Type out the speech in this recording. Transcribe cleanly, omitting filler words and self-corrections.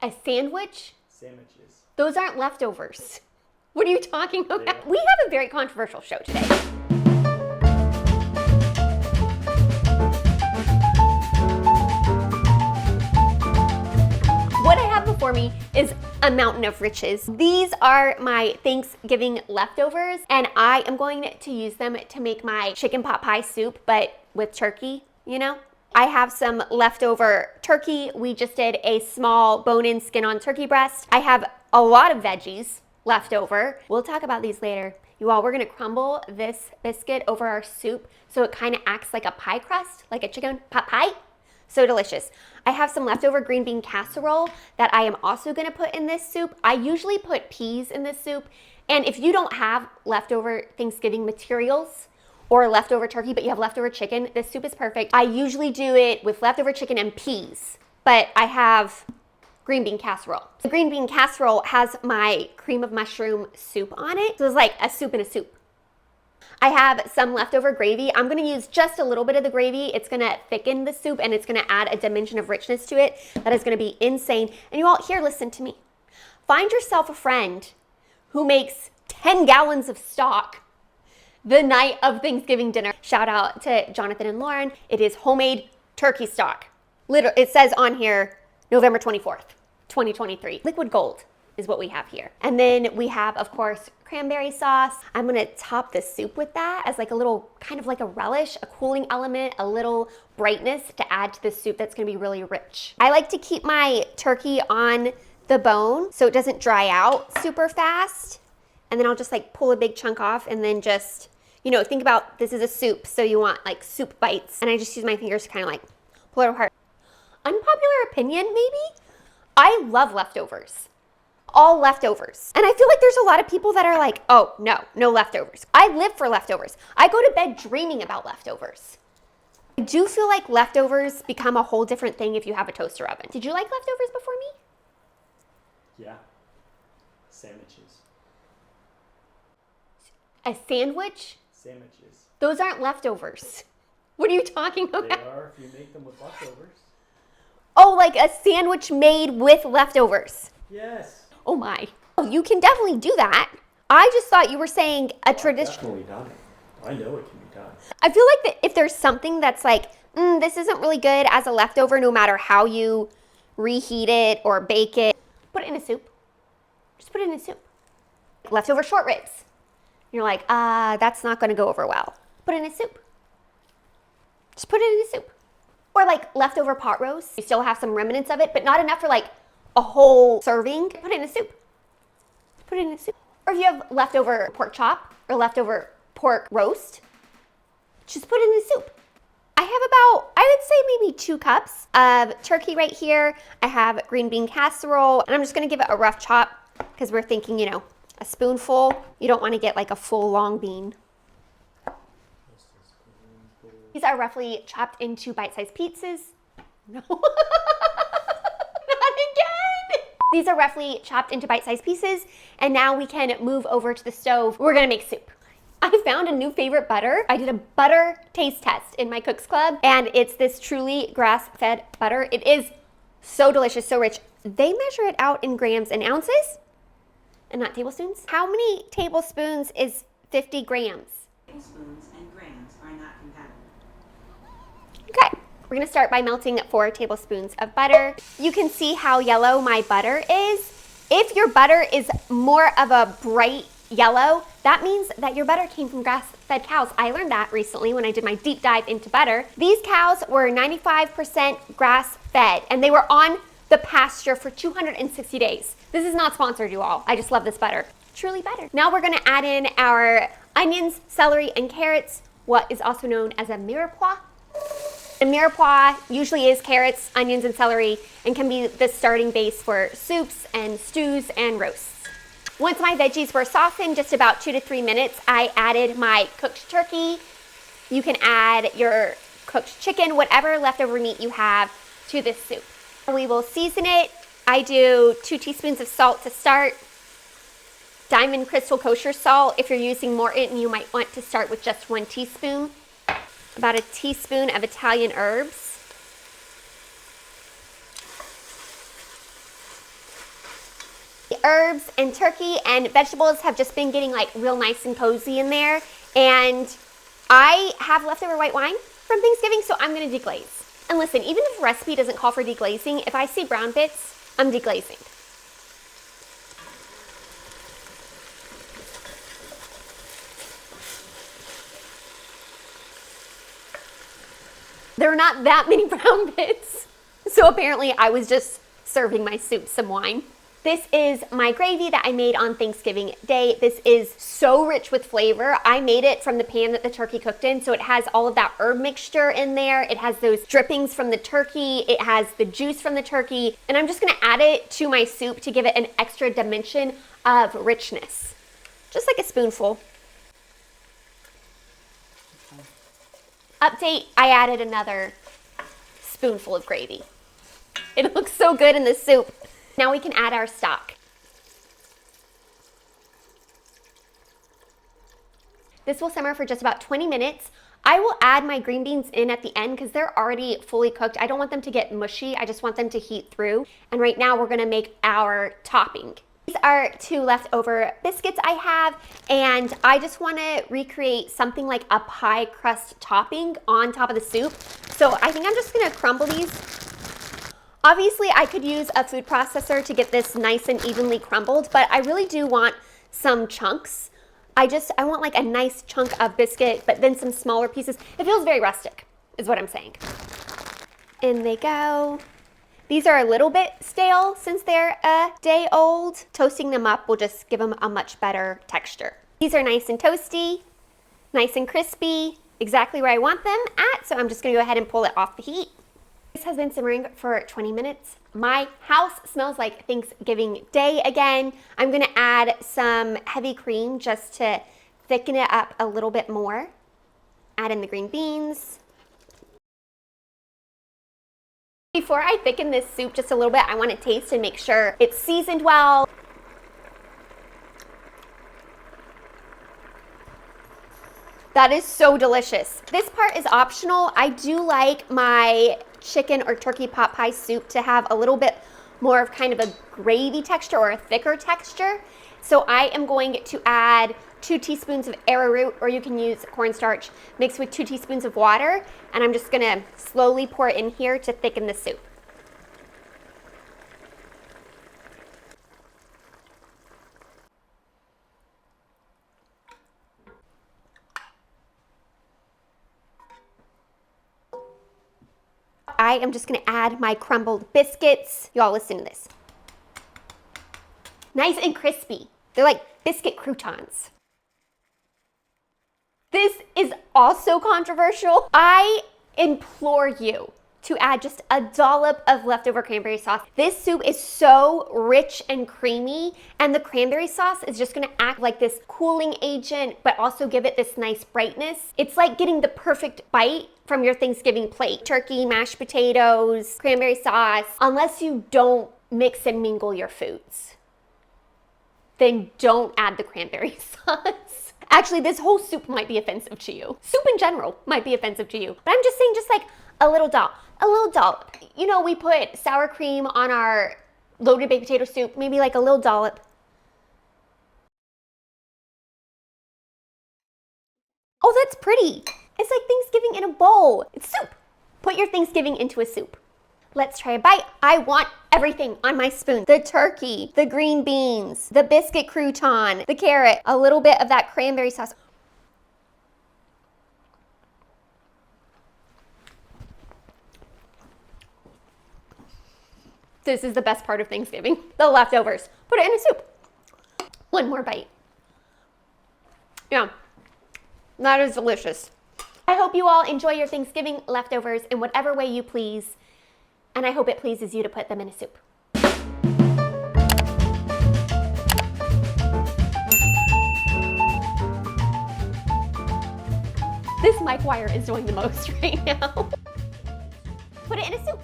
A sandwich? Sandwiches. Those aren't leftovers. What are you talking about? Yeah. We have a very controversial show today. What I have before me is a mountain of riches. These are my Thanksgiving leftovers, and I am going to use them to make my chicken pot pie soup, but with turkey, you know? I have some leftover turkey. We just did a small bone-in skin-on turkey breast. I have a lot of veggies left over. We'll talk about these later. You all, we're gonna crumble this biscuit over our soup so it kind of acts like a pie crust, like a chicken pot pie. So delicious. I have some leftover green bean casserole that I am also gonna put in this soup. I usually put peas in this soup, and if you don't have leftover Thanksgiving materials or leftover turkey, but you have leftover chicken, this soup is perfect. I usually do it with leftover chicken and peas, but I have green bean casserole. The green bean casserole has my cream of mushroom soup on it. So it's like a soup in a soup. I have some leftover gravy. I'm gonna use just a little bit of the gravy. It's gonna thicken the soup and it's gonna add a dimension of richness to it that is gonna be insane. And you all, here, listen to me. Find yourself a friend who makes 10 gallons of stock the night of Thanksgiving dinner. Shout out to Jonathan and Lauren. It is homemade turkey stock. It says on here, November 24th, 2023. Liquid gold is what we have here. And then we have, of course, cranberry sauce. I'm gonna top the soup with that as like a little, kind of like a relish, a cooling element, a little brightness to add to the soup that's gonna be really rich. I like to keep my turkey on the bone so it doesn't dry out super fast. And then I'll just like pull a big chunk off and then just, you know, think about this is a soup, so you want like soup bites. And I just use my fingers to kind of like pull it apart. Unpopular opinion, maybe? I love leftovers. All leftovers. And I feel like there's a lot of people that are like, oh, no leftovers. I live for leftovers. I go to bed dreaming about leftovers. I do feel like leftovers become a whole different thing if you have a toaster oven. Did you like leftovers before me? Yeah. Sandwiches. A sandwich? Sandwiches. Those aren't leftovers. What are you talking They about? are if you make them with leftovers. Oh, like a sandwich made with leftovers. Yes. Oh my. Oh, you can definitely do that. I just thought you were saying a I've tradition. definitely done it. I know it can be done. I feel like that if there's something that's like, this isn't really good as a leftover, no matter how you reheat it or bake it, put it in a soup. Just put it in a soup. Leftover short ribs. You're like, that's not gonna go over well. Put it in a soup. Just put it in a soup. Or like leftover pot roast. You still have some remnants of it, but not enough for like a whole serving. Put it in a soup. Put it in a soup. Or if you have leftover pork chop or leftover pork roast, just put it in a soup. I have about, I would say maybe 2 cups of turkey right here. I have green bean casserole, and I'm just gonna give it a rough chop because we're thinking, you know, a spoonful. You don't want to get like a full long bean. These are roughly chopped into bite-sized pieces. No, not again. These are roughly chopped into bite-sized pieces, and now we can move over to the stove. We're gonna make soup. I found a new favorite butter. I did a butter taste test in my Cooks Club, and it's this truly grass-fed butter. It is so delicious, so rich. They measure it out in grams and ounces, and not tablespoons. How many tablespoons is 50 grams? Tablespoons and grams are not compatible. Okay, we're gonna start by melting 4 tablespoons of butter. You can see how yellow my butter is. If your butter is more of a bright yellow, that means that your butter came from grass-fed cows. I learned that recently when I did my deep dive into butter. These cows were 95% grass-fed, and they were on the pasture for 260 days. This is not sponsored, you all. I just love this butter. Truly butter. Now we're gonna add in our onions, celery, and carrots, what is also known as a mirepoix. A mirepoix usually is carrots, onions, and celery, and can be the starting base for soups and stews and roasts. Once my veggies were softened, just about 2 to 3 minutes, I added my cooked turkey. You can add your cooked chicken, whatever leftover meat you have, to this soup. We will season it. I do 2 teaspoons of salt to start. Diamond Crystal Kosher salt. If you're using Morton, you might want to start with just 1 teaspoon. About a teaspoon of Italian herbs. herbs and turkey and vegetables have just been getting like real nice and cozy in there. And I have leftover white wine from Thanksgiving, so I'm gonna deglaze. And listen, even if the recipe doesn't call for deglazing, if I see brown bits, I'm deglazing. There are not that many brown bits. So apparently I was just serving my soup some wine. This is my gravy that I made on Thanksgiving Day. This is so rich with flavor. I made it from the pan that the turkey cooked in, so it has all of that herb mixture in there. It has those drippings from the turkey. It has the juice from the turkey. And I'm just gonna add it to my soup to give it an extra dimension of richness. Just like a spoonful. Update, I added another spoonful of gravy. It looks so good in the soup. Now we can add our stock. This will simmer for just about 20 minutes. I will add my green beans in at the end because they're already fully cooked. I don't want them to get mushy. I just want them to heat through. And right now we're gonna make our topping. These are 2 leftover biscuits I have, and I just wanna recreate something like a pie crust topping on top of the soup. So I think I'm just gonna crumble these. Obviously, I could use a food processor to get this nice and evenly crumbled, but I really do want some chunks. I want like a nice chunk of biscuit, but then some smaller pieces. It feels very rustic, is what I'm saying. In they go. These are a little bit stale since they're a day old. Toasting them up will just give them a much better texture. These are nice and toasty, nice and crispy, exactly where I want them at, so I'm just gonna go ahead and pull it off the heat. This has been simmering for 20 minutes. My house smells like Thanksgiving Day again. I'm gonna add some heavy cream just to thicken it up a little bit more. Add in the green beans. Before I thicken this soup just a little bit, I want to taste and make sure it's seasoned well. That is so delicious. This part is optional. I do like my chicken or turkey pot pie soup to have a little bit more of kind of a gravy texture or a thicker texture. So I am going to add 2 teaspoons of arrowroot, or you can use cornstarch, mixed with 2 teaspoons of water, and I'm just gonna slowly pour it in here to thicken the soup. I am just gonna add my crumbled biscuits. Y'all listen to this. Nice and crispy. They're like biscuit croutons. This is also controversial. I implore you to add just a dollop of leftover cranberry sauce. This soup is so rich and creamy, and the cranberry sauce is just gonna act like this cooling agent, but also give it this nice brightness. It's like getting the perfect bite from your Thanksgiving plate. Turkey, mashed potatoes, cranberry sauce. Unless you don't mix and mingle your foods, then don't add the cranberry sauce. Actually, this whole soup might be offensive to you. Soup in general might be offensive to you. But I'm just saying, just like a little dollop. You know, we put sour cream on our loaded baked potato soup, maybe like a little dollop. Oh, that's pretty. It's like Thanksgiving in a bowl. It's soup. Put your Thanksgiving into a soup. Let's try a bite. I want everything on my spoon. The turkey, the green beans, the biscuit crouton, the carrot, a little bit of that cranberry sauce. This is the best part of Thanksgiving. The leftovers. Put it in a soup. One more bite. Yeah, that is delicious. I hope you all enjoy your Thanksgiving leftovers in whatever way you please. And I hope it pleases you to put them in a soup. This mic wire is doing the most right now. Put it in a soup.